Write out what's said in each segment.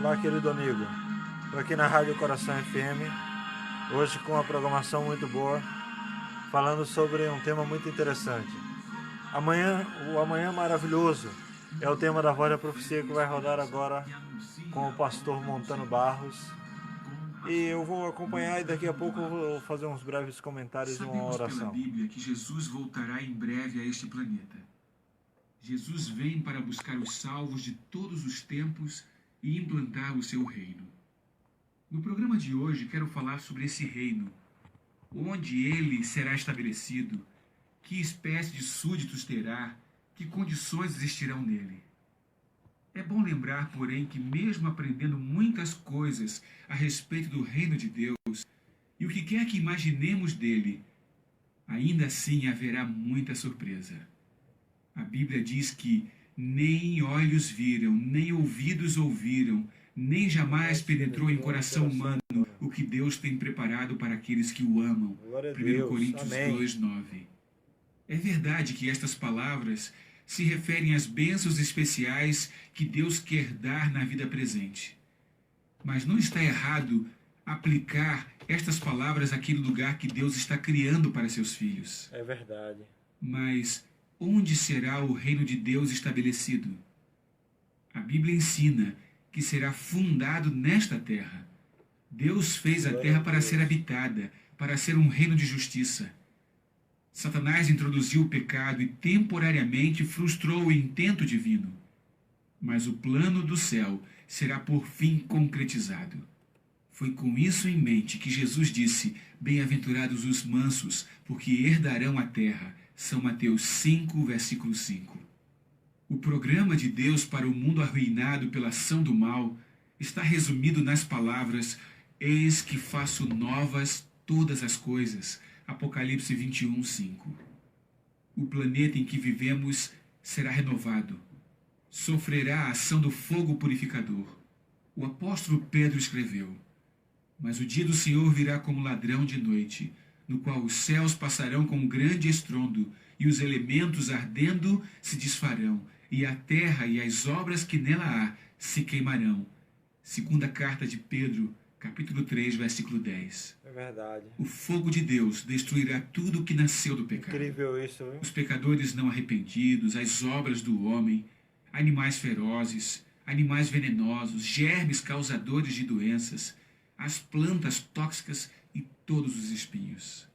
Olá, querido amigo. Estou aqui na Rádio Coração FM, hoje com uma programação muito boa, falando sobre um tema muito interessante. O Amanhã Maravilhoso é o tema da Voz da Profecia que vai rodar agora com o pastor Montano Barros. E eu vou acompanhar e daqui a pouco eu vou fazer uns breves comentários e uma oração. Sabemos pela Bíblia que Jesus voltará em breve a este planeta. Jesus vem para buscar os salvos de todos os tempos e implantar o seu reino. No programa de hoje quero falar sobre esse reino, onde ele será estabelecido, que espécie de súditos terá, que condições existirão nele. É bom lembrar, porém, que mesmo aprendendo muitas coisas a respeito do reino de Deus e o que quer que imaginemos dele, ainda assim haverá muita surpresa. A Bíblia diz que nem olhos viram, nem ouvidos ouviram, nem jamais penetrou em coração humano o que Deus tem preparado para aqueles que o amam. 1 Coríntios 2:9. É verdade que estas palavras se referem às bênçãos especiais que Deus quer dar na vida presente. Mas não está errado aplicar estas palavras àquele lugar que Deus está criando para seus filhos. É verdade. Mas onde será o reino de Deus estabelecido? A Bíblia ensina que será fundado nesta terra. Deus fez a terra para ser habitada, para ser um reino de justiça. Satanás introduziu o pecado e temporariamente frustrou o intento divino. Mas o plano do céu será por fim concretizado. Foi com isso em mente que Jesus disse: "Bem-aventurados os mansos, porque herdarão a terra." São Mateus 5, versículo 5. O programa de Deus para o mundo arruinado pela ação do mal está resumido nas palavras: "Eis que faço novas todas as coisas." Apocalipse 21, 5. O planeta em que vivemos será renovado. Sofrerá a ação do fogo purificador. O apóstolo Pedro escreveu: "Mas o dia do Senhor virá como ladrão de noite, no qual os céus passarão com um grande estrondo, e os elementos ardendo se desfarão, e a terra e as obras que nela há se queimarão." Segunda carta de Pedro, capítulo 3, versículo 10. É verdade. O fogo de Deus destruirá tudo o que nasceu do pecado. Incrível isso, viu? Os pecadores não arrependidos, as obras do homem, animais ferozes, animais venenosos, germes causadores de doenças, as plantas tóxicas e todos os espinhos.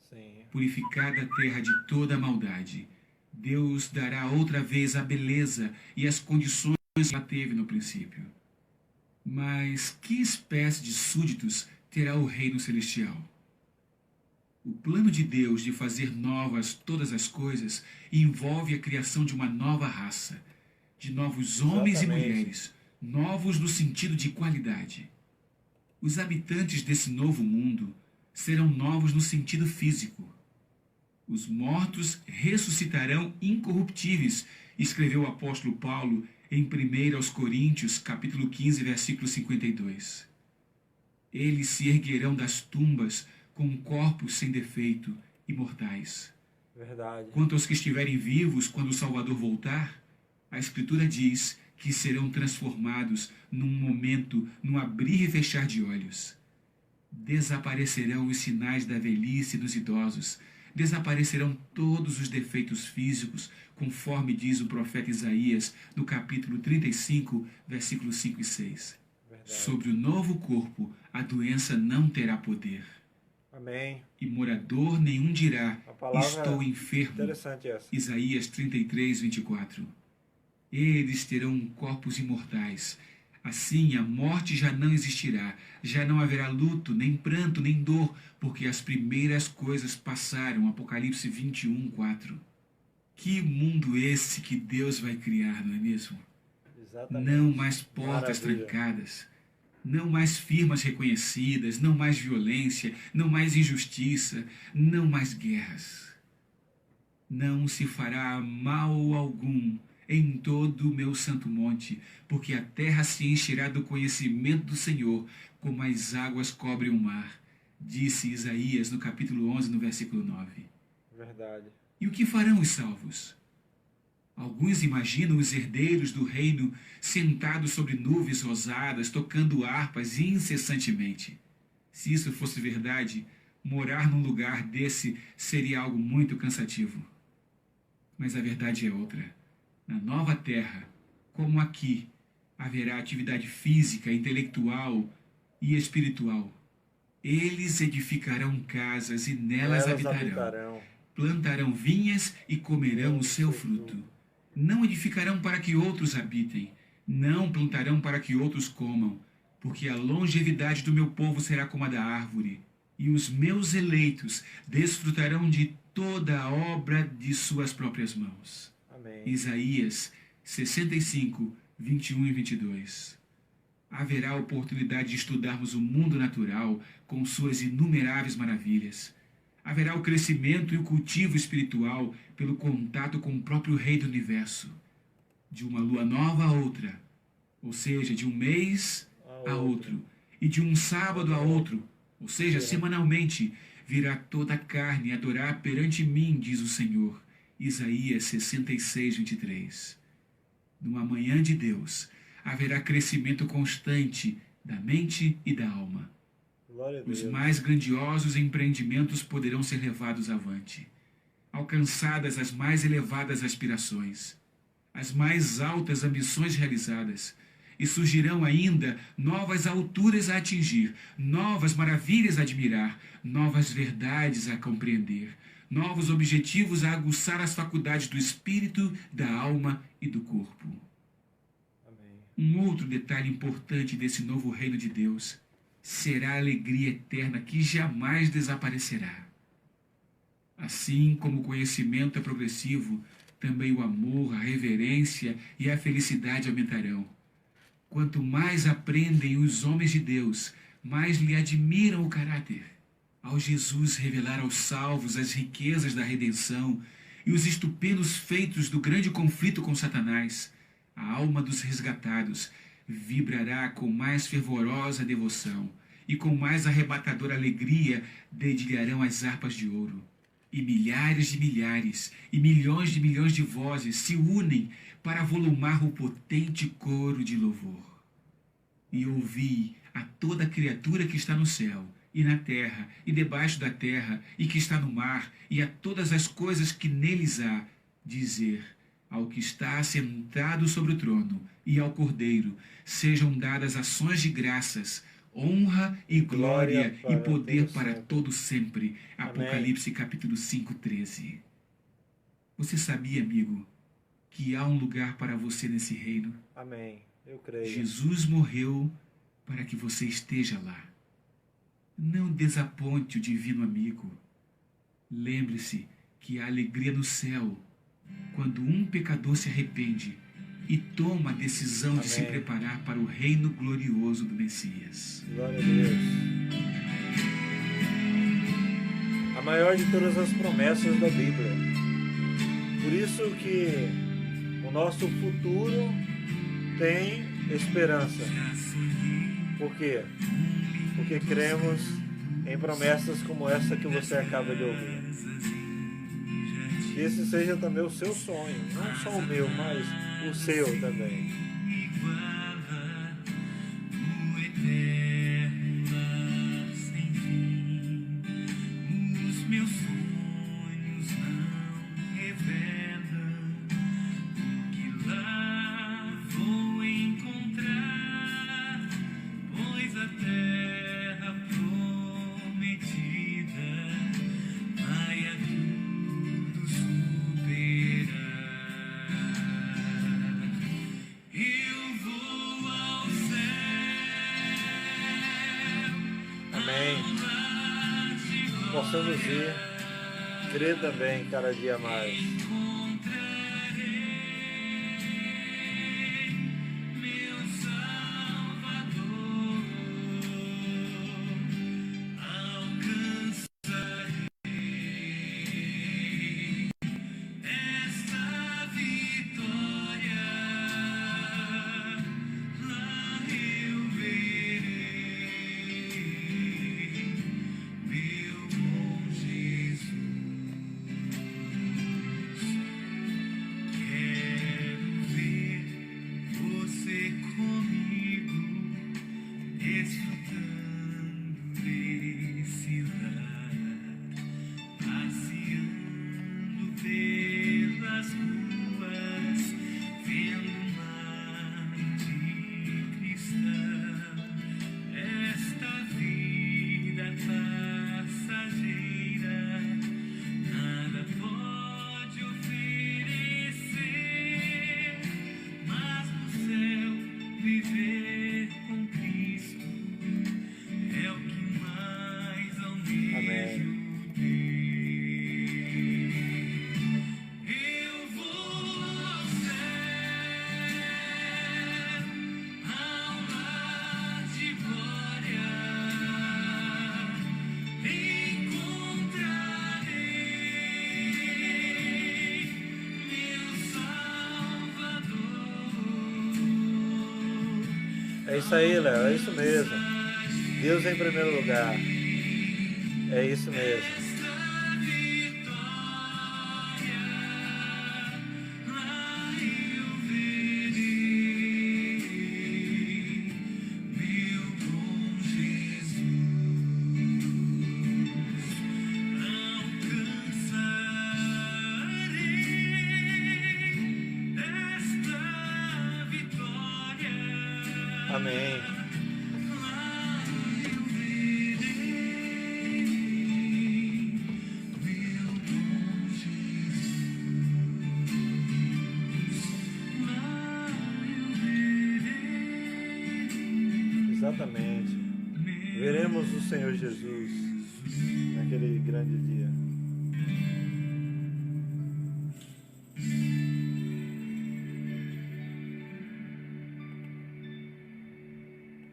Sim. Purificada a terra de toda a maldade, Deus dará outra vez a beleza e as condições que ela teve no princípio. Mas que espécie de súditos terá o reino celestial? O plano de Deus de fazer novas todas as coisas envolve a criação de uma nova raça, de novos homens e mulheres, novos no sentido de qualidade. Os habitantes desse novo mundo serão novos no sentido físico. Os mortos ressuscitarão incorruptíveis, escreveu o apóstolo Paulo em 1 Coríntios, capítulo 15, versículo 52. Eles se erguerão das tumbas com corpos sem defeito, imortais. Verdade. Quanto aos que estiverem vivos quando o Salvador voltar, a Escritura diz que serão transformados num momento, num abrir e fechar de olhos. Desaparecerão os sinais da velhice dos idosos, desaparecerão todos os defeitos físicos, conforme diz o profeta Isaías no capítulo 35, versículos 5 e 6. Verdade. Sobre o novo corpo, a doença não terá poder. Amém. E morador nenhum dirá: "Estou enfermo." Interessante essa. Isaías 33, 24. Eles terão corpos imortais. Assim a morte já não existirá, já não haverá luto, nem pranto, nem dor, porque as primeiras coisas passaram. Apocalipse 21, 4. Que mundo esse que Deus vai criar, não é mesmo? Exatamente. Não mais portas trancadas, não mais firmas reconhecidas, não mais violência, não mais injustiça, não mais guerras. Não se fará mal algum em todo o meu santo monte, porque a terra se encherá do conhecimento do Senhor, como as águas cobrem o mar, disse Isaías no capítulo 11, no versículo 9. Verdade. E o que farão os salvos? Alguns imaginam os herdeiros do reino sentados sobre nuvens rosadas, tocando harpas incessantemente. Se isso fosse verdade, morar num lugar desse seria algo muito cansativo. Mas a verdade é outra. Na nova terra, como aqui, haverá atividade física, intelectual e espiritual. Eles edificarão casas e nelas habitarão. Plantarão vinhas e comerão o seu fruto. Não edificarão para que outros habitem, não plantarão para que outros comam, porque a longevidade do meu povo será como a da árvore, e os meus eleitos desfrutarão de toda a obra de suas próprias mãos. Amém. Isaías 65, 21 e 22. Haverá oportunidade de estudarmos o mundo natural com suas inumeráveis maravilhas. Haverá o crescimento e o cultivo espiritual pelo contato com o próprio Rei do Universo. De uma lua nova a outra, ou seja, de um mês a outro, e de um sábado a outro, ou seja, semanalmente, virá toda a carne adorar perante mim, diz o Senhor. Isaías 66, 23. Numa manhã de Deus, haverá crescimento constante da mente e da alma. Os mais grandiosos empreendimentos poderão ser levados avante, alcançadas as mais elevadas aspirações, as mais altas ambições realizadas, e surgirão ainda novas alturas a atingir, novas maravilhas a admirar, novas verdades a compreender, novos objetivos a aguçar as faculdades do espírito, da alma e do corpo. Amém. Um outro detalhe importante desse novo reino de Deus será a alegria eterna que jamais desaparecerá. Assim como o conhecimento é progressivo, também o amor, a reverência e a felicidade aumentarão. Quanto mais aprendem os homens de Deus, mais lhe admiram o caráter. Ao Jesus revelar aos salvos as riquezas da redenção e os estupendos feitos do grande conflito com Satanás, a alma dos resgatados vibrará com mais fervorosa devoção, e com mais arrebatadora alegria dedilharão as harpas de ouro. E milhares de milhares e milhões de vozes se unem para volumar o potente coro de louvor. E ouvi a toda criatura que está no céu, e na terra, e debaixo da terra, e que está no mar, e a todas as coisas que neles há, dizer: ao que está assentado sobre o trono e ao Cordeiro sejam dadas ações de graças, honra e glória e poder para todo sempre. Apocalipse capítulo 5, 13. Você sabia, amigo, que há um lugar para você nesse reino? Amém. Eu creio. Jesus morreu para que você esteja lá. Não desaponte o divino amigo. Lembre-se que há alegria no céu quando um pecador se arrepende e toma a decisão de se preparar para o reino glorioso do Messias. Glória a Deus. A maior de todas as promessas da Bíblia. Por isso que o nosso futuro tem esperança. Por quê? Porque cremos em promessas como essa que você acaba de ouvir. Que esse seja também o seu sonho, não só o meu, mas o seu também. Os meus sonhos não revelam o que lá vou encontrar, pois a terra prometida vai a tudo superar. Eu vou ao céu. Amém. Possamos ir, crer também cada dia mais. É isso aí, Léo, é isso mesmo. Deus em primeiro lugar. É isso mesmo. Amém. Exatamente. Veremos o Senhor Jesus naquele grande dia.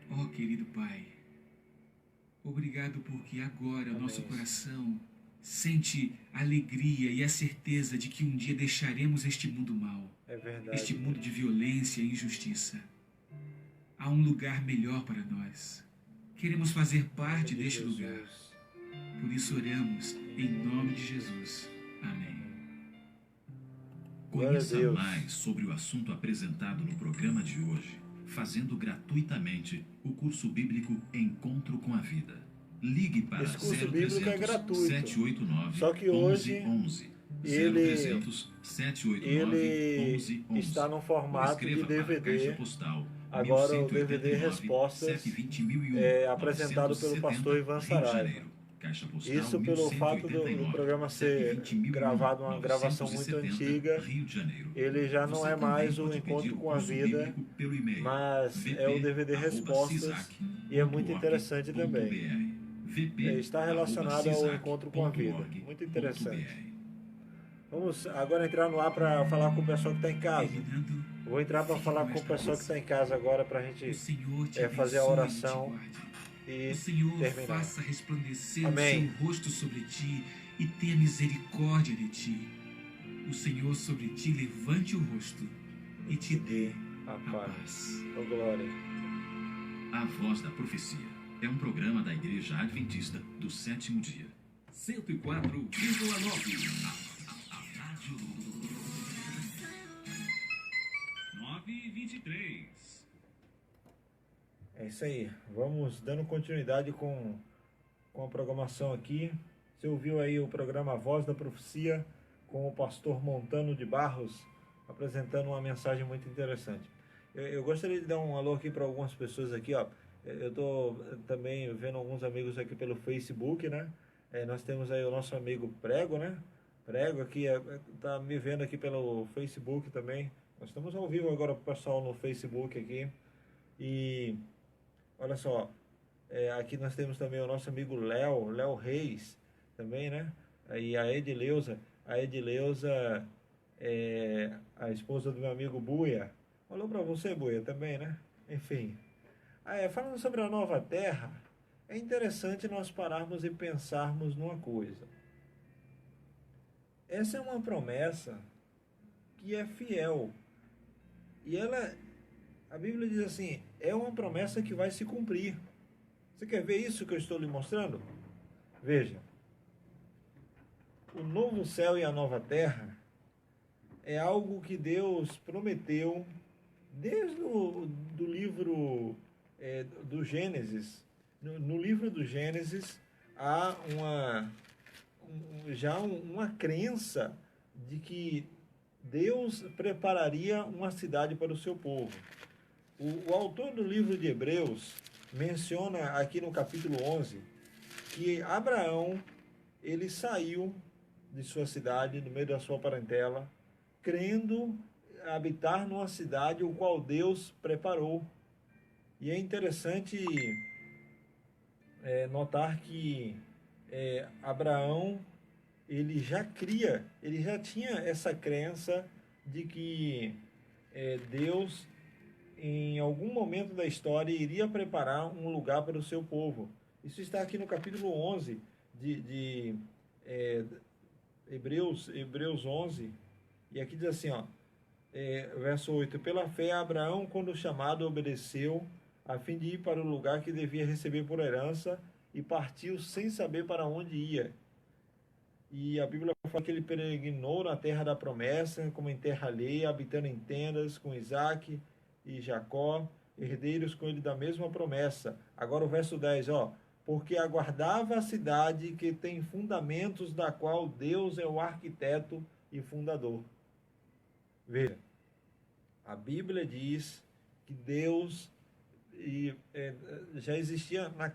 Ó querido Pai, obrigado porque agora o nosso coração sente a alegria e a certeza de que um dia deixaremos este mundo mau, É verdade. este mundo de violência e injustiça. Há um lugar melhor para nós. Queremos fazer parte deste lugar. Por isso oramos em nome de Jesus. Amém. Conheça mais sobre o assunto apresentado no programa de hoje, fazendo gratuitamente o curso bíblico Encontro com a Vida. Ligue para Esse curso 0300 bíblico é gratuito. 789 Só que hoje 1111. ele 0300 789 1111. está no formato de Escreva para a DVD. Caixa Postal Agora o DVD 1189, Respostas 720.001, é apresentado pelo 970, pastor Ivan Rio de Saraiva. Janeiro. Caixa Postal Isso pelo fato do 1189, programa ser 720.001, gravado uma gravação muito 970, antiga. Rio de Janeiro. Ele já não Você é mais também o pode Encontro pedir o com a curso Vida, bíblico pelo e-mail, mas é o DVD Respostas e é muito interessante também. Está relacionado ao Encontro com a Vida. Muito interessante. Vamos agora entrar no ar para falar com o pessoal que está em casa. Vou entrar para falar com o pessoal que está em casa agora para a gente fazer a oração e O Senhor terminar. faça resplandecer Amém. o seu rosto sobre ti e tenha misericórdia de ti. O Senhor sobre ti levante o rosto e te dê A a paz. paz. Oh, glória. A Voz da Profecia é um programa da Igreja Adventista do Sétimo Dia. 104,9. A Rádio 9h23. É isso aí. Vamos dando continuidade com a programação aqui. Você ouviu aí o programa Voz da Profecia com o pastor Montano de Barros apresentando uma mensagem muito interessante. Eu gostaria de dar um alô aqui para algumas pessoas aqui, ó. Eu estou também vendo alguns amigos aqui pelo Facebook, né? Nós temos aí o nosso amigo Prego, né? Prego aqui, tá me vendo aqui pelo Facebook também. Nós estamos ao vivo agora com o pessoal no Facebook aqui. E olha só, aqui nós temos também o nosso amigo Léo Reis também, né? E a Edileuza é a esposa do meu amigo Buia. Falou para você, Buia, também, né? Enfim. Falando sobre a nova terra, é interessante nós pararmos e pensarmos numa coisa. Essa é uma promessa que é fiel. E a Bíblia diz assim, é uma promessa que vai se cumprir. Você quer ver isso que eu estou lhe mostrando? Veja. O novo céu e a nova terra é algo que Deus prometeu desde do livro do Gênesis. No livro do Gênesis há uma crença de que Deus prepararia uma cidade para o seu povo. O autor do livro de Hebreus menciona aqui no capítulo 11 que Abraão, ele saiu de sua cidade, no meio da sua parentela, crendo habitar numa cidade o qual Deus preparou. E é interessante notar que Abraão, ele já tinha essa crença de que Deus, em algum momento da história, iria preparar um lugar para o seu povo. Isso está aqui no capítulo 11 de Hebreus 11, e aqui diz assim, verso 8, pela fé Abraão, quando chamado, obedeceu, a fim de ir para o lugar que devia receber por herança, e partiu sem saber para onde ia. E a Bíblia fala que ele peregrinou na terra da promessa, como em terra alheia, habitando em tendas com Isaac e Jacó, herdeiros com ele da mesma promessa. Agora o verso 10, ó. Porque aguardava a cidade que tem fundamentos, da qual Deus é o arquiteto e fundador. Veja, a Bíblia diz que Deus já existia uma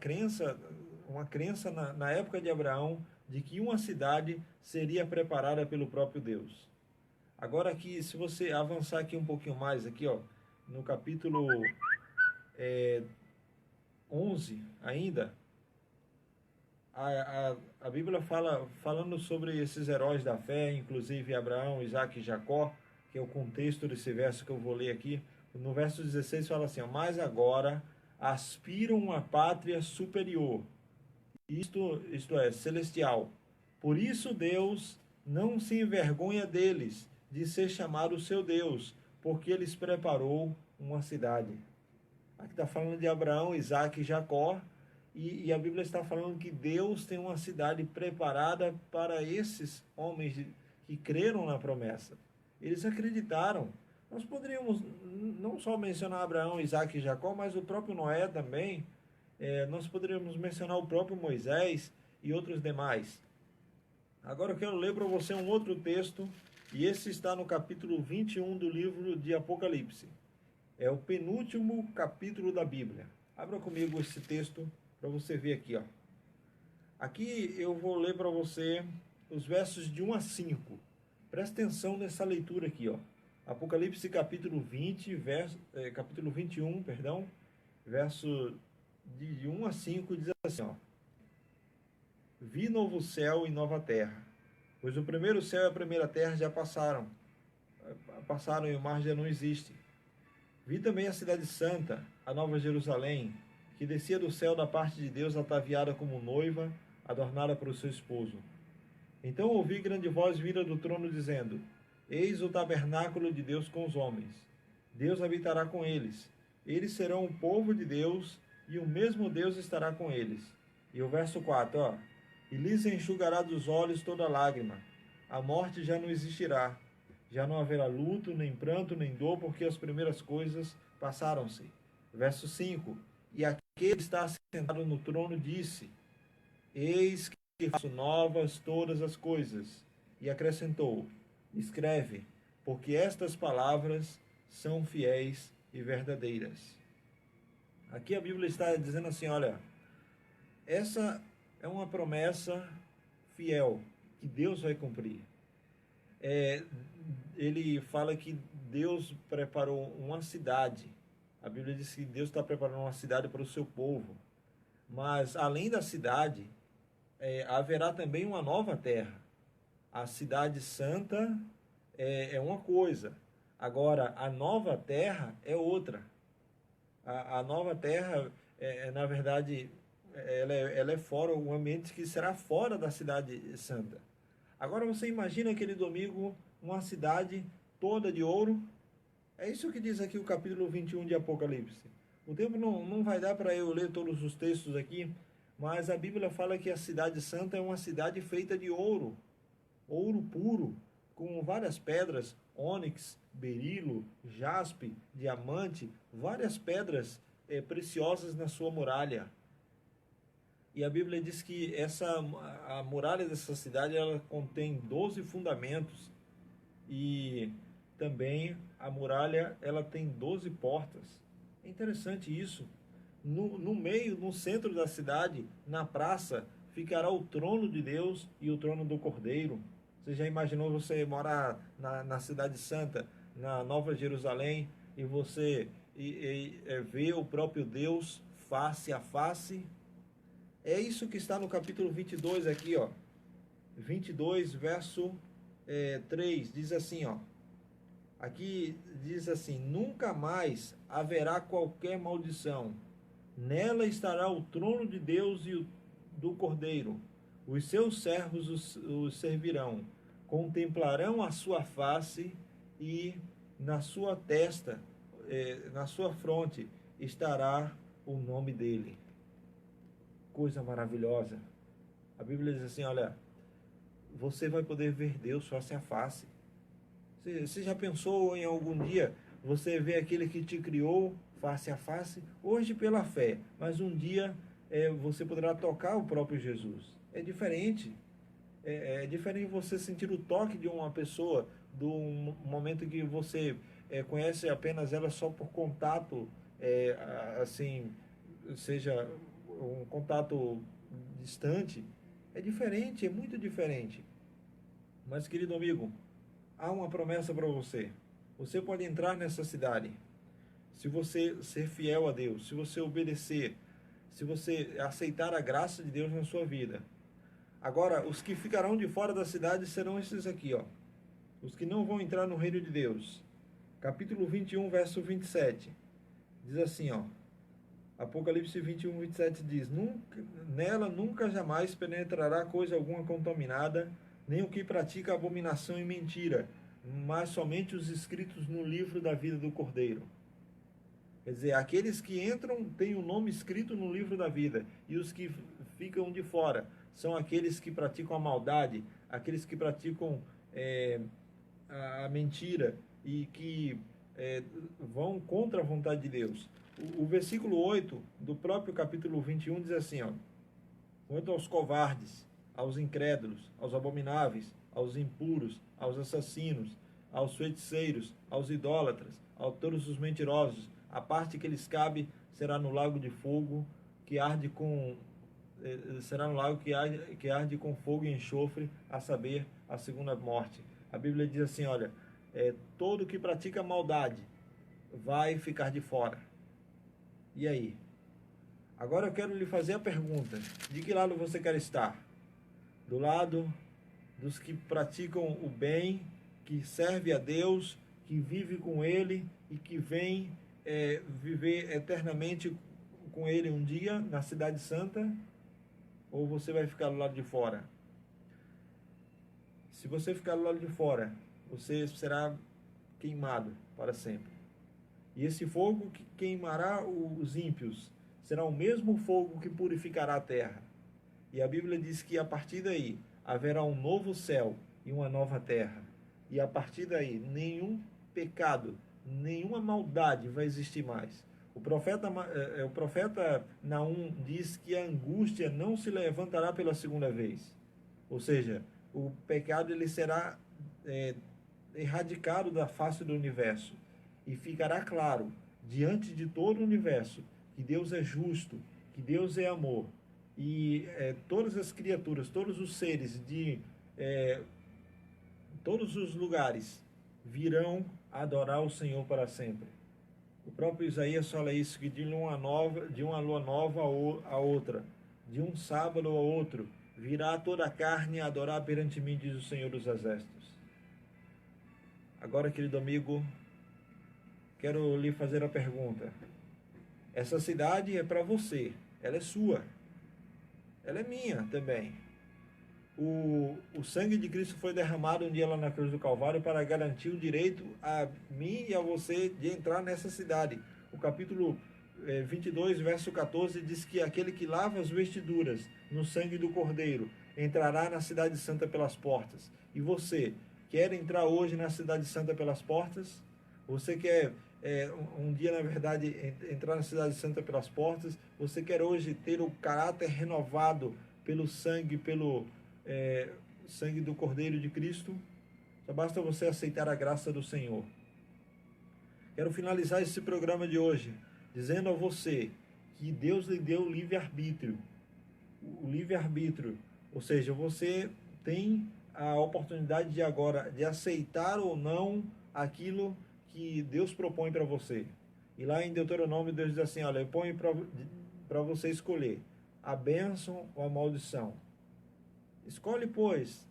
crença na época de Abraão, de que uma cidade seria preparada pelo próprio Deus. Agora aqui, se você avançar aqui um pouquinho mais, aqui ó, no capítulo 11 ainda, a Bíblia falando sobre esses heróis da fé, inclusive Abraão, Isaac e Jacó, que é o contexto desse verso que eu vou ler aqui. No verso 16 fala assim, ó, mas agora aspiram uma pátria superior, isto é, celestial. Por isso Deus não se envergonha deles, de ser chamado seu Deus, porque eles preparou uma cidade. Aqui está falando de Abraão, Isaac e Jacó, e a Bíblia está falando que Deus tem uma cidade preparada para esses homens que creram na promessa. Eles acreditaram. Nós poderíamos não só mencionar Abraão, Isaac e Jacó, mas o próprio Noé também. Nós poderíamos mencionar o próprio Moisés e outros demais. Agora eu quero ler para você um outro texto, e esse está no capítulo 21 do livro de Apocalipse. É o penúltimo capítulo da Bíblia. Abra comigo esse texto para você ver aqui, ó. Aqui eu vou ler para você os versos de 1 a 5. Presta atenção nessa leitura aqui, ó. Apocalipse capítulo 21, verso de 1 a 5 diz assim, ó. Vi novo céu e nova terra, pois o primeiro céu e a primeira terra já passaram e o mar já não existe. Vi também a cidade santa, a nova Jerusalém, que descia do céu da parte de Deus, ataviada como noiva, adornada para o seu esposo. Então ouvi grande voz vinda do trono, dizendo, eis o tabernáculo de Deus com os homens. Deus habitará com eles. Eles serão o povo de Deus, e o mesmo Deus estará com eles. E o verso 4, ó. E lhes enxugará dos olhos toda lágrima. A morte já não existirá. Já não haverá luto, nem pranto, nem dor, porque as primeiras coisas passaram-se. Verso 5. E aquele que está sentado no trono disse, eis que faço novas todas as coisas. E acrescentou, escreve, porque estas palavras são fiéis e verdadeiras. Aqui a Bíblia está dizendo assim, olha, essa é uma promessa fiel, que Deus vai cumprir. Ele fala que Deus preparou uma cidade. A Bíblia diz que Deus está preparando uma cidade para o seu povo. Mas, além da cidade, haverá também uma nova terra. A cidade santa é uma coisa. Agora, a nova terra é outra. A nova terra, na verdade, ela é fora, um ambiente que será fora da cidade santa. Agora você imagina aquele domingo, uma cidade toda de ouro. É isso que diz aqui o capítulo 21 de Apocalipse. O tempo não vai dar para eu ler todos os textos aqui, mas a Bíblia fala que a cidade santa é uma cidade feita de ouro. Ouro puro, com várias pedras, ônix, berilo, jaspe, diamante, várias pedras preciosas na sua muralha. E a Bíblia diz que a muralha dessa cidade ela contém 12 fundamentos. E também a muralha ela tem 12 portas. É interessante isso. No meio, no centro da cidade, na praça, ficará o trono de Deus e o trono do Cordeiro. Você já imaginou você morar na Cidade Santa, na Nova Jerusalém, e você ver o próprio Deus face a face? É isso que está no capítulo 22 aqui, ó. 22, verso 3, diz assim, ó. Aqui diz assim, nunca mais haverá qualquer maldição. Nela estará o trono de Deus e do Cordeiro. Os seus servos os servirão. Contemplarão a sua face e na sua testa, na sua fronte, estará o nome dele. Coisa maravilhosa. A Bíblia diz assim, olha, você vai poder ver Deus face a face. Você já pensou em algum dia você ver aquele que te criou face a face? Hoje pela fé, mas um dia você poderá tocar o próprio Jesus. É diferente. É diferente você sentir o toque de uma pessoa do momento que você conhece apenas ela só por contato, assim, seja um contato distante. É diferente, é muito diferente. Mas, querido amigo, há uma promessa para você. Você pode entrar nessa cidade. Se você ser fiel a Deus, se você obedecer, se você aceitar a graça de Deus na sua vida. Agora, os que ficarão de fora da cidade serão esses aqui, ó. Os que não vão entrar no reino de Deus. Capítulo 21, verso 27. Diz assim, ó. Apocalipse 21, 27 diz: nela nunca jamais penetrará coisa alguma contaminada, nem o que pratica abominação e mentira, mas somente os escritos no livro da vida do Cordeiro. Quer dizer, aqueles que entram têm o nome escrito no livro da vida, e os que ficam de fora são aqueles que praticam a maldade, aqueles que praticam a mentira e que vão contra a vontade de Deus. O versículo 8 do próprio capítulo 21 diz assim, ó: quanto aos covardes, aos incrédulos, aos abomináveis, aos impuros, aos assassinos, aos feiticeiros, aos idólatras, a todos os mentirosos, a parte que lhes cabe será no lago de fogo que arde com fogo e enxofre, a saber, a segunda morte. A Bíblia diz assim, olha, todo que pratica maldade vai ficar de fora. E aí? Agora eu quero lhe fazer a pergunta: de que lado você quer estar? Do lado dos que praticam o bem, que serve a Deus, que vive com Ele e que vem viver eternamente com Ele um dia na Cidade Santa? Ou você vai ficar do lado de fora? Se você ficar do lado de fora, você será queimado para sempre. E esse fogo que queimará os ímpios será o mesmo fogo que purificará a terra. E a Bíblia diz que a partir daí haverá um novo céu e uma nova terra. E a partir daí nenhum pecado, nenhuma maldade vai existir mais. O profeta Naum diz que a angústia não se levantará pela segunda vez. Ou seja, o pecado ele será erradicado da face do universo. E ficará claro, diante de todo o universo, que Deus é justo, que Deus é amor. E todas as criaturas, todos os seres de todos os lugares virão adorar o Senhor para sempre. O próprio Isaías fala isso, que de uma lua nova a outra, de um sábado a outro, virá toda a carne a adorar perante mim, diz o Senhor dos Exércitos. Agora, querido amigo, quero lhe fazer a pergunta. Essa cidade é para você, ela é sua, ela é minha também. O sangue de Cristo foi derramado um dia lá na cruz do Calvário para garantir o direito a mim e a você de entrar nessa cidade. O capítulo 22, verso 14 diz que aquele que lava as vestiduras no sangue do Cordeiro entrará na cidade santa pelas portas. E você quer entrar hoje na cidade santa pelas portas? Você quer um dia, na verdade, entrar na cidade santa pelas portas? Você quer hoje ter o caráter renovado pelo sangue, sangue do Cordeiro de Cristo? Só basta você aceitar a graça do Senhor. Quero finalizar esse programa de hoje dizendo a você que Deus lhe deu livre-arbítrio. O livre-arbítrio, ou seja, você tem a oportunidade de agora de aceitar ou não aquilo que Deus propõe para você. E lá em Deuteronômio Deus diz assim, olha, eu ponho para você escolher a bênção ou a maldição. Escolhe, pois,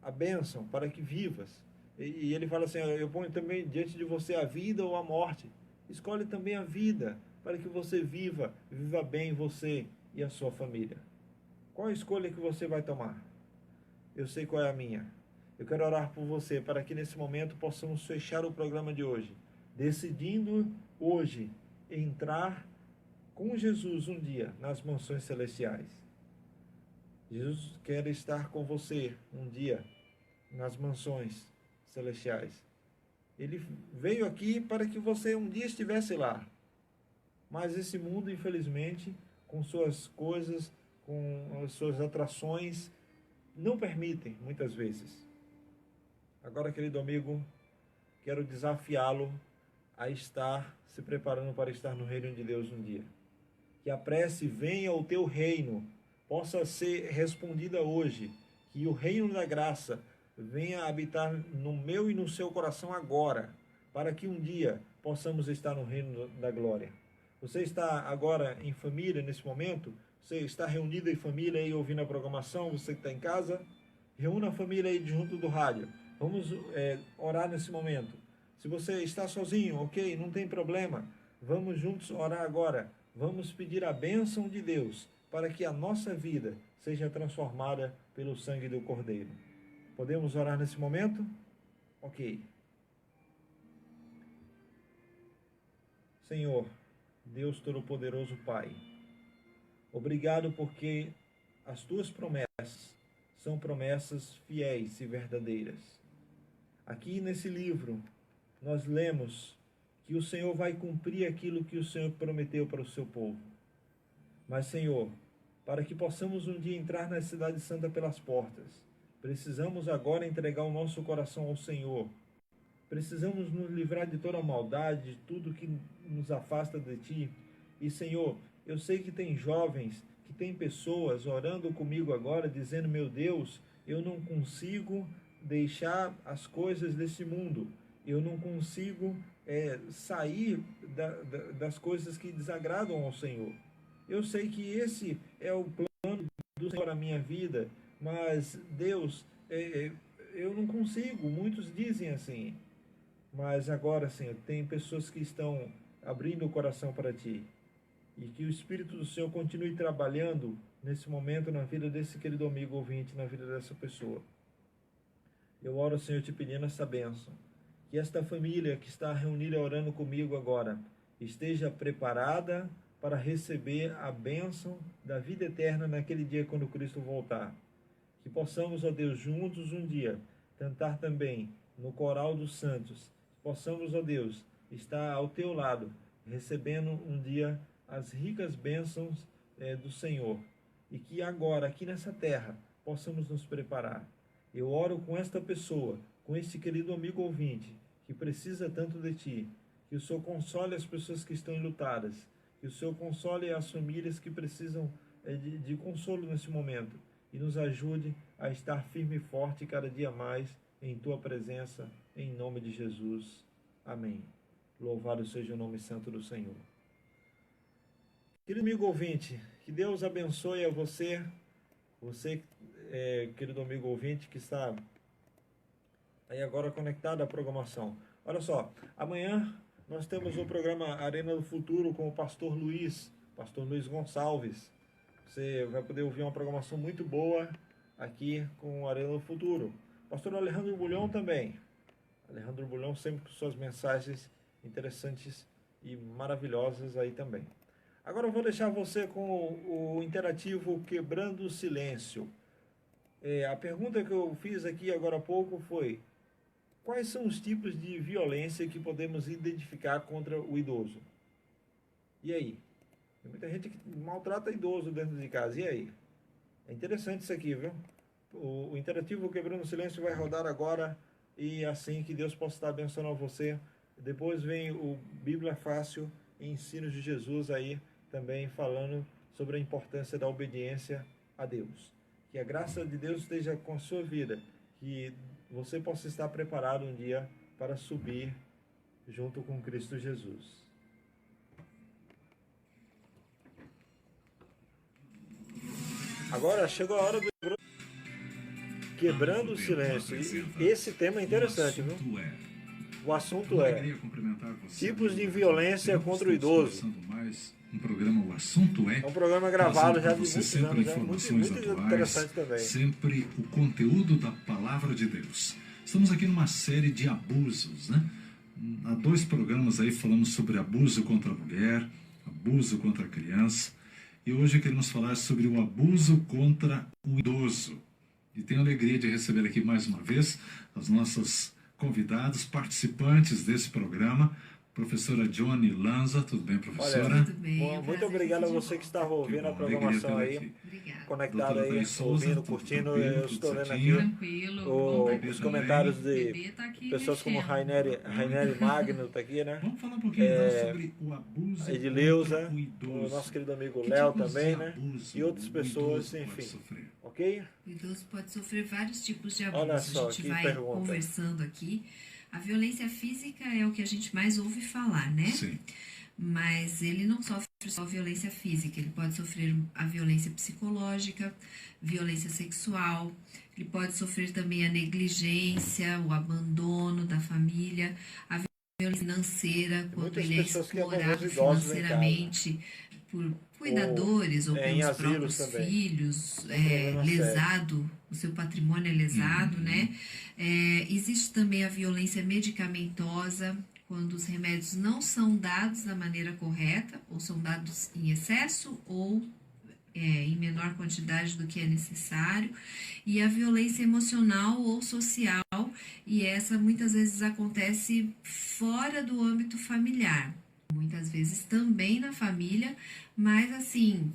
a bênção para que vivas. E ele fala assim, eu ponho também diante de você a vida ou a morte. Escolhe também a vida para que você viva bem você e a sua família. Qual a escolha que você vai tomar? Eu sei qual é a minha. Eu quero orar por você para que nesse momento possamos fechar o programa de hoje, decidindo hoje entrar com Jesus um dia nas mansões celestiais. Jesus quer estar com você um dia nas mansões celestiais. Ele veio aqui para que você um dia estivesse lá. Mas esse mundo, infelizmente, com suas coisas, com as suas atrações, não permitem, muitas vezes. Agora, querido amigo, quero desafiá-lo a estar se preparando para estar no reino de Deus um dia. Que a prece venha ao teu reino, possa ser respondida hoje. Que o reino da graça venha habitar no meu e no seu coração agora, para que um dia possamos estar no reino da glória. Você está agora em família nesse momento? Você está reunido em família aí ouvindo a programação? Você que está em casa? Reúna a família aí junto do rádio. Vamos orar nesse momento. Se você está sozinho, ok, não tem problema. Vamos juntos orar agora. Vamos pedir a bênção de Deus para que a nossa vida seja transformada pelo sangue do Cordeiro. Podemos orar nesse momento? Ok. Senhor, Deus Todo-Poderoso Pai, obrigado porque as tuas promessas são promessas fiéis e verdadeiras. Aqui nesse livro, nós lemos que o Senhor vai cumprir aquilo que o Senhor prometeu para o seu povo. Mas, Senhor, para que possamos um dia entrar na Cidade Santa pelas portas, precisamos agora entregar o nosso coração ao Senhor. Precisamos nos livrar de toda a maldade, de tudo que nos afasta de Ti. E, Senhor, eu sei que tem jovens, que tem pessoas orando comigo agora, dizendo, meu Deus, eu não consigo deixar as coisas desse mundo. Eu não consigo sair das coisas que desagradam ao Senhor. Eu sei que esse é o plano do Senhor para a minha vida, mas, Deus, eu não consigo. Muitos dizem assim. Mas agora, Senhor, tem pessoas que estão abrindo o coração para Ti. E que o Espírito do Senhor continue trabalhando nesse momento na vida desse querido amigo ouvinte, na vida dessa pessoa. Eu oro, Senhor, te pedindo essa bênção. Que esta família que está reunida orando comigo agora esteja preparada para receber a bênção da vida eterna naquele dia quando Cristo voltar. Que possamos, ó Deus, juntos um dia cantar também no coral dos santos. Possamos, ó Deus, estar ao teu lado, recebendo um dia as ricas bênçãos do Senhor. E que agora, aqui nessa terra, possamos nos preparar. Eu oro com esta pessoa, com este querido amigo ouvinte, que precisa tanto de Ti. Que o Senhor console as pessoas que estão enlutadas. Que o Senhor console as famílias que precisam de consolo nesse momento. E nos ajude a estar firme e forte cada dia mais em Tua presença, em nome de Jesus. Amém. Louvado seja o nome santo do Senhor. Querido amigo ouvinte, que Deus abençoe a você, querido amigo ouvinte, que está aí agora conectado à programação. Olha só, amanhã nós temos o programa Arena do Futuro com o pastor Luiz Gonçalves. Você vai poder ouvir uma programação muito boa aqui com o Arena do Futuro. Pastor Alejandro Bulhão também. Alejandro Bulhão sempre com suas mensagens interessantes e maravilhosas aí também. Agora eu vou deixar você com o interativo Quebrando o Silêncio. A pergunta que eu fiz aqui agora há pouco foi: quais são os tipos de violência que podemos identificar contra o idoso? E aí? Tem muita gente que maltrata idoso dentro de casa. E aí? É interessante isso aqui, viu? O interativo Quebrando o Silêncio vai rodar agora, e assim que Deus possa estar abençoando você. Depois vem o Bíblia Fácil e Ensinos de Jesus aí, também falando sobre a importância da obediência a Deus. Que a graça de Deus esteja com a sua vida, que você possa estar preparado um dia para subir junto com Cristo Jesus. Agora chegou a hora do Quebrando o Silêncio. E esse tema é interessante, viu? O assunto é tipos de violência contra o idoso. Um programa, o assunto é um programa gravado já de muitos anos, informações muito atuais, interessante também. sempre o conteúdo da palavra de Deus. Estamos aqui numa série de abusos, né? Há 2 programas aí falamos sobre abuso contra a mulher, abuso contra a criança. E hoje queremos falar sobre o abuso contra o idoso. E tenho a alegria de receber aqui mais uma vez as nossas convidados, participantes desse programa. Professora Johnny Lanza, tudo bem, professora? Olha, Tudo bem, muito obrigado a você que estava ouvindo a programação aí, Obrigada. conectado Doutora aí, Thaís Souza, ouvindo, tudo curtindo. tranquilo, Eu tudo estou lendo certinho? aqui Tranquilo. Bom tá os aqui. comentários O de bebê tá aqui pessoas como mexendo. Raineri Magno, tá aqui, né? Vamos falar um pouquinho então sobre o abuso A Edileuza, contra o idoso. o nosso querido amigo Que Léo tipos também, de né? abuso E outras o pessoas, idoso pode enfim. sofrer? Ok? O idoso pode sofrer vários tipos de abuso. Olha só, a gente que vai pergunta. conversando aqui. A violência física é o que a gente mais ouve falar, né? Sim. Mas ele não sofre só violência física, ele pode sofrer a violência psicológica, violência sexual, ele pode sofrer também a negligência, o abandono da família, a violência financeira, quando muitas ele é pessoas que abandonam explorado os idosos em financeiramente por cuidadores ou em pelos asilos próprios também. filhos, Um problema lesado, o seu patrimônio é lesado, né? Existe também a violência medicamentosa, quando os remédios não são dados da maneira correta, ou são dados em excesso, ou em menor quantidade do que é necessário, e a violência emocional ou social, e essa muitas vezes acontece fora do âmbito familiar. Muitas vezes também na família, mas assim,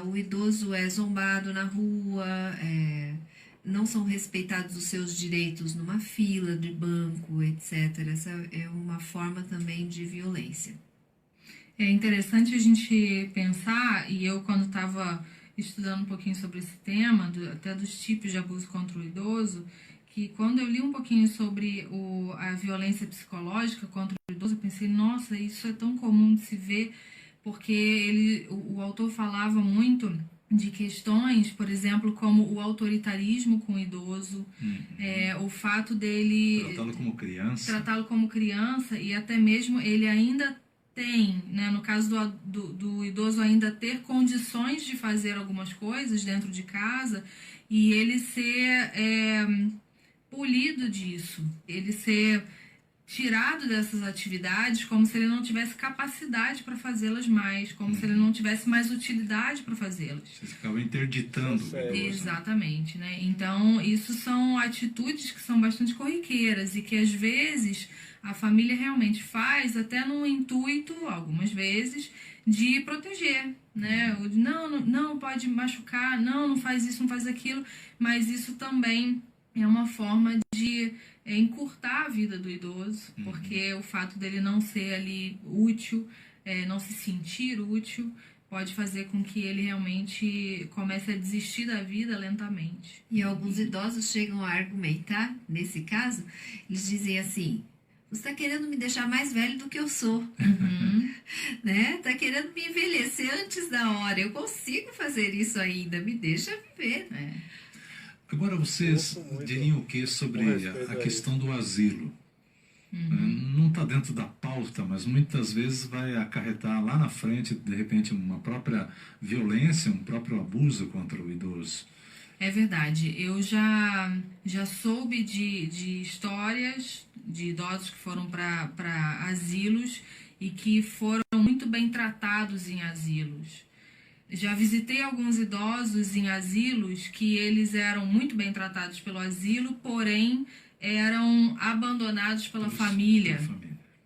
o idoso é zombado na rua, não são respeitados os seus direitos numa fila de banco, etc. Essa é uma forma também de violência. É interessante a gente pensar, e eu quando estava estudando um pouquinho sobre esse tema, até dos tipos de abuso contra o idoso, que quando eu li um pouquinho sobre a violência psicológica contra o idoso, eu pensei, nossa, isso é tão comum de se ver, porque o autor falava muito de questões, por exemplo, como o autoritarismo com o idoso, o fato dele Tratá-lo como criança e até mesmo ele ainda tem, né, no caso do idoso ainda ter condições de fazer algumas coisas dentro de casa e ele ser polido disso, ele ser tirado dessas atividades como se ele não tivesse capacidade para fazê-las mais, como se ele não tivesse mais utilidade para fazê-las. Vocês acabam interditando o idoso. Exatamente, né? Então, isso são atitudes que são bastante corriqueiras e que às vezes a família realmente faz até no intuito, algumas vezes, de proteger, né? Não pode machucar, não faz isso, não faz aquilo, mas isso também é uma forma de encurtar a vida do idoso, porque o fato dele não ser ali útil, não se sentir útil, pode fazer com que ele realmente comece a desistir da vida lentamente. E alguns idosos chegam a argumentar, nesse caso, eles dizem assim, você está querendo me deixar mais velho do que eu sou, né? Está querendo me envelhecer antes da hora, eu consigo fazer isso ainda, me deixa viver, né? Agora, vocês diriam o que sobre a questão do asilo? Não está dentro da pauta, mas muitas vezes vai acarretar lá na frente, de repente, uma própria violência, um próprio abuso contra o idoso. É verdade. Eu já soube de histórias de idosos que foram para asilos e que foram muito bem tratados em asilos. Já visitei alguns idosos em asilos que eles eram muito bem tratados pelo asilo, porém eram abandonados pela família.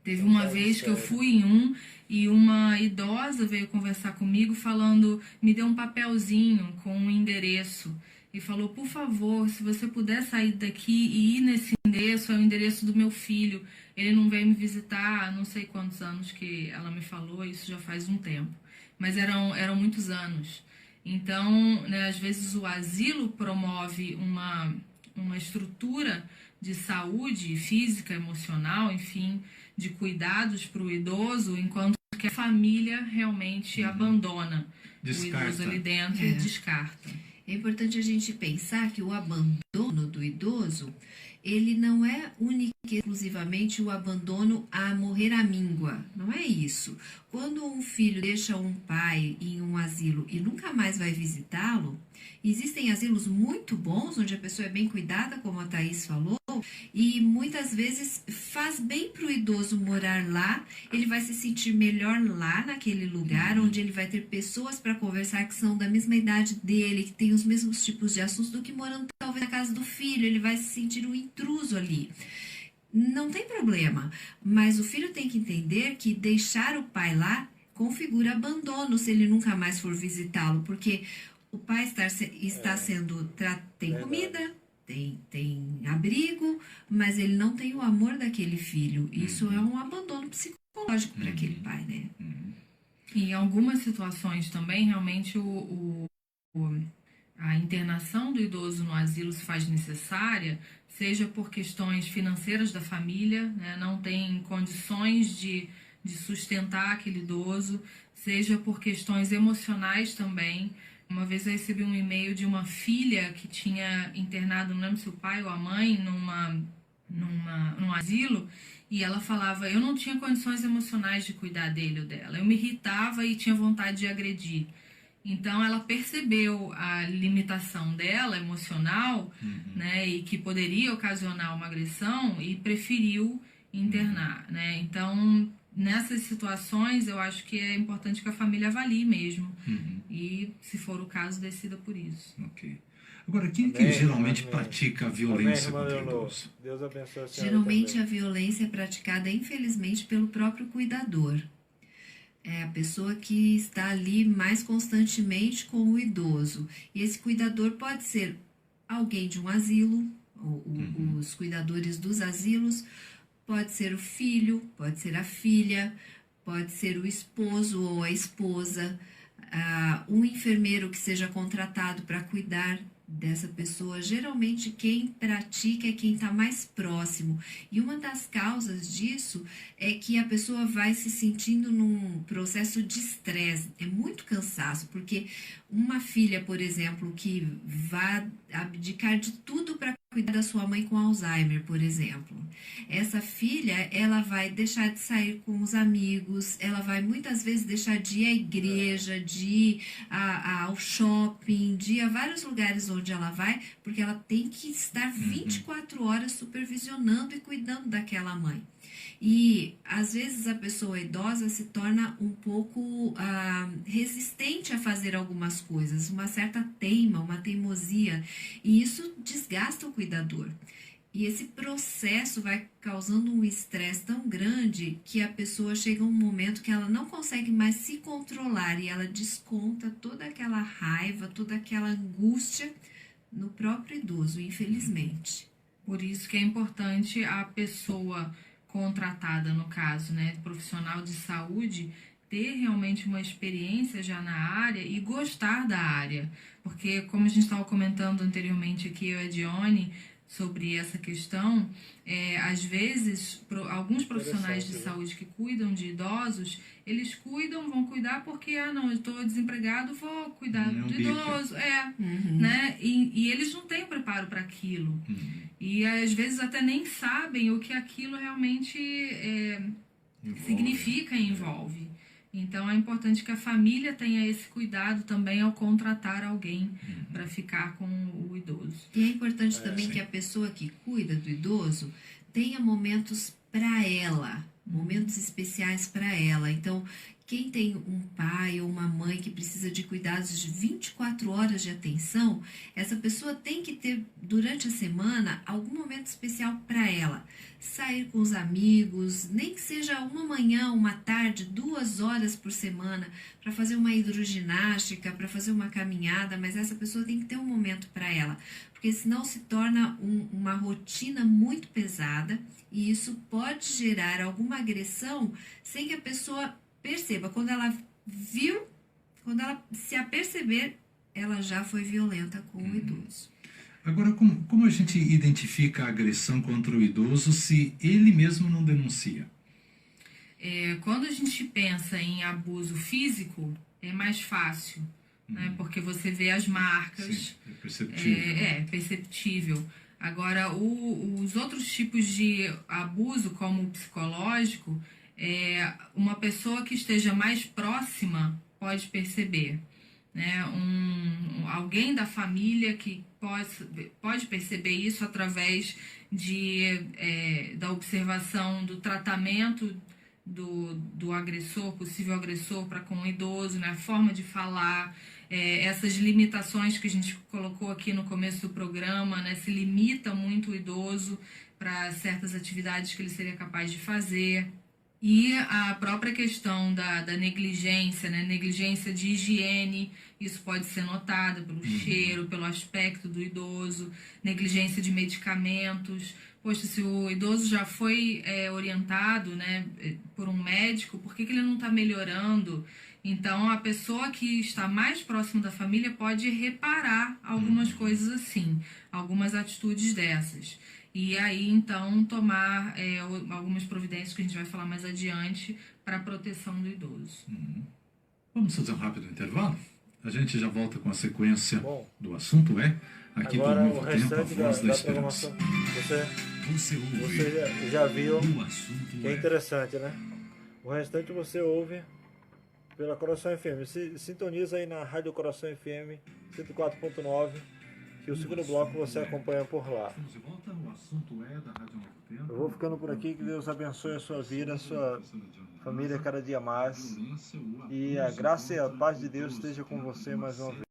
Teve uma vez que eu fui em um e uma idosa veio conversar comigo falando, me deu um papelzinho com um endereço e falou, por favor, se você puder sair daqui e ir nesse endereço, é o endereço do meu filho, ele não veio me visitar há não sei quantos anos que ela me falou, isso já faz um tempo. Mas eram muitos anos. Então, né, às vezes o asilo promove uma estrutura de saúde física, emocional, enfim, de cuidados para o idoso, enquanto que a família realmente abandona o idoso ali dentro e descarta. É importante a gente pensar que o abandono do idoso, ele não é único e exclusivamente o abandono a morrer à míngua, não é isso. Quando um filho deixa um pai em um asilo e nunca mais vai visitá-lo, existem asilos muito bons, onde a pessoa é bem cuidada, como a Thaís falou, e muitas vezes faz bem para o idoso morar lá, ele vai se sentir melhor lá naquele lugar, onde ele vai ter pessoas para conversar que são da mesma idade dele, que tem os mesmos tipos de assuntos, do que morando talvez na casa do filho, ele vai se sentir um intruso ali. Não tem problema, mas o filho tem que entender que deixar o pai lá configura abandono se ele nunca mais for visitá-lo, porque o pai está sendo... tem comida, tem abrigo, mas ele não tem o amor daquele filho. Isso é um abandono psicológico para aquele pai, né? E em algumas situações também, realmente, a internação do idoso no asilo se faz necessária, seja por questões financeiras da família, né? Não tem condições de sustentar aquele idoso, seja por questões emocionais também. Uma vez eu recebi um e-mail de uma filha que tinha internado, não lembro se o pai ou a mãe, num asilo, e ela falava, eu não tinha condições emocionais de cuidar dele ou dela, eu me irritava e tinha vontade de agredir. Então ela percebeu a limitação dela emocional, né, e que poderia ocasionar uma agressão, e preferiu internar, né? Então, nessas situações, eu acho que é importante que a família avalie mesmo. E, se for o caso, decida por isso. Ok. Agora, quem que geralmente pratica a violência Amém, contra o irmã Leonor. idoso? Deus abençoe a senhora Geralmente também. a violência é praticada, infelizmente, pelo próprio cuidador. É a pessoa que está ali mais constantemente com o idoso. E esse cuidador pode ser alguém de um asilo, os cuidadores dos asilos, pode ser o filho, pode ser a filha, pode ser o esposo ou a esposa, um enfermeiro que seja contratado para cuidar dessa pessoa. Geralmente quem pratica é quem está mais próximo. E uma das causas disso é que a pessoa vai se sentindo num processo de estresse, é muito cansaço, porque uma filha, por exemplo, que vai abdicar de tudo para cuidar da sua mãe com Alzheimer, por exemplo. Essa filha, ela vai deixar de sair com os amigos, ela vai muitas vezes deixar de ir à igreja, de ir ao shopping, de ir a vários lugares onde ela vai, porque ela tem que estar 24 horas supervisionando e cuidando daquela mãe. E, às vezes, a pessoa idosa se torna um pouco resistente a fazer algumas coisas, uma certa uma teimosia, e isso desgasta o cuidador. E esse processo vai causando um estresse tão grande que a pessoa chega a um momento que ela não consegue mais se controlar e ela desconta toda aquela raiva, toda aquela angústia no próprio idoso, infelizmente. Por isso que é importante a pessoa contratada, no caso, né, profissional de saúde, ter realmente uma experiência já na área e gostar da área. Porque, como a gente estava comentando anteriormente aqui, eu e a Dione, sobre essa questão, às vezes, alguns profissionais de saúde que cuidam de idosos, eles vão cuidar porque, não, eu estou desempregado, vou cuidar do idoso, né? E eles não têm preparo para aquilo. E, às vezes, até nem sabem o que aquilo realmente significa e envolve. Então, é importante que a família tenha esse cuidado também ao contratar alguém para ficar com o idoso. E é importante também que a pessoa que cuida do idoso tenha momentos para ela, momentos especiais para ela. Então, quem tem um pai ou uma mãe que precisa de cuidados de 24 horas de atenção, essa pessoa tem que ter, durante a semana, algum momento especial para ela. Sair com os amigos, nem que seja uma manhã, uma tarde, 2 horas por semana, para fazer uma hidroginástica, para fazer uma caminhada, mas essa pessoa tem que ter um momento para ela, porque senão se torna uma rotina muito pesada e isso pode gerar alguma agressão sem que a pessoa perceba. Quando ela se aperceber, ela já foi violenta com o idoso. Agora, como a gente identifica a agressão contra o idoso se ele mesmo não denuncia? Quando a gente pensa em abuso físico, é mais fácil, né? Porque você vê as marcas. Sim, é perceptível. É perceptível. Agora, os outros tipos de abuso, como o psicológico, uma pessoa que esteja mais próxima pode perceber, né? Alguém da família que pode perceber isso através da observação do tratamento do agressor, possível agressor para com o idoso, né? A forma de falar, essas limitações que a gente colocou aqui no começo do programa, né? Se limita muito o idoso para certas atividades que ele seria capaz de fazer. E a própria questão da negligência, né? Negligência de higiene, isso pode ser notada pelo cheiro, pelo aspecto do idoso, negligência de medicamentos. Poxa, se o idoso já foi orientado, né, por um médico, por que ele não está melhorando? Então, a pessoa que está mais próximo da família pode reparar algumas coisas assim, algumas atitudes dessas. E aí, então, tomar algumas providências que a gente vai falar mais adiante para a proteção do idoso. Vamos fazer um rápido intervalo? A gente já volta com a sequência Bom, do assunto, aqui do agora Novo o Tempo, a restante Voz da da Esperança. programação, Você ouve você já viu, o assunto que é interessante, né? O restante você ouve pela Coração FM. Sintoniza aí na Rádio Coração FM 104.9, que o segundo bloco você acompanha por lá. Estamos de volta, o assunto é da Rádio Novo Tempo. Eu vou ficando por aqui, que Deus abençoe a sua vida, a sua família cada dia mais. E a graça e a paz de Deus esteja com você mais uma vez.